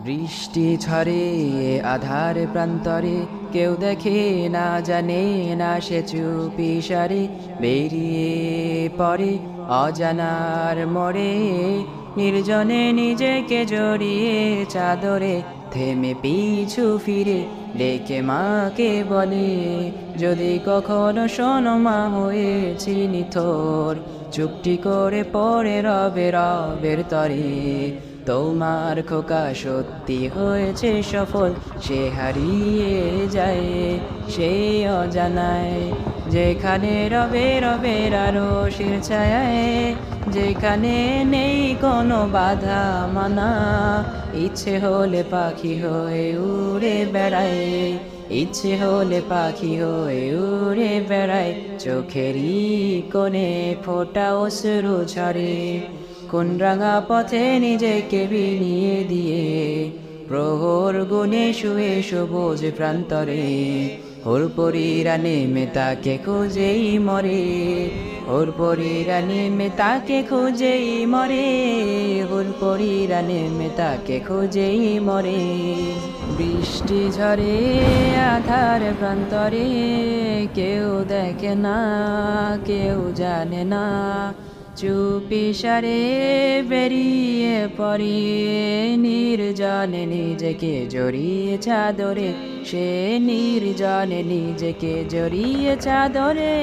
বৃষ্টি ঝরে আধার প্রান্তরে, কেউ দেখে না জানে না সে চুপি সারে বেরিয়ে পড়ে অজানার মোড়ে। নির্জনে নিজেকে জড়িয়ে চাদরে, থেমে পিছু ফিরে ডেকে মাকে বলে, যদি কখনো শোনো মা হয়েছি নিথর, চুপটি করে পড়ে রবে রবের তরে। তোমার খোকা সত্যি হয়েছে সফল, সে হারিয়ে যায় সেই অজানায়। যেখানে রবে রবের আরো শির ছায়ায়, যেখানে নেই কোনো বাধা মানা, ইচ্ছে হলে পাখি হয়ে উড়ে বেড়ায়, ইচ্ছে হলে পাখি হয়ে উড়ে বেড়ায়। চোখেরই কোণে ফোঁটা অশ্রু ঝরে, কোন রাঙা পথে নিজেকে বিনিয়ে দিয়ে, প্রহর গুনে শুয়ে সবুজ প্রান্তরে। ওর পরীরা নেমে তাকে খুঁজেই মরে, ওর পরীরা নেমে তাকে খুঁজেই মরে, ওর পরীরা নেমে তাকে খুঁজেই মরে। বৃষ্টি ঝরে আধার প্রান্তরে, কেউ দেখে না কেউ জানে না, চুপি সারে বেরিয়ে পড়ে নির্জনে নিজেকে জড়িয়ে চাদরে, সে নির্জনে নিজেকে জড়িয়ে চাদরে।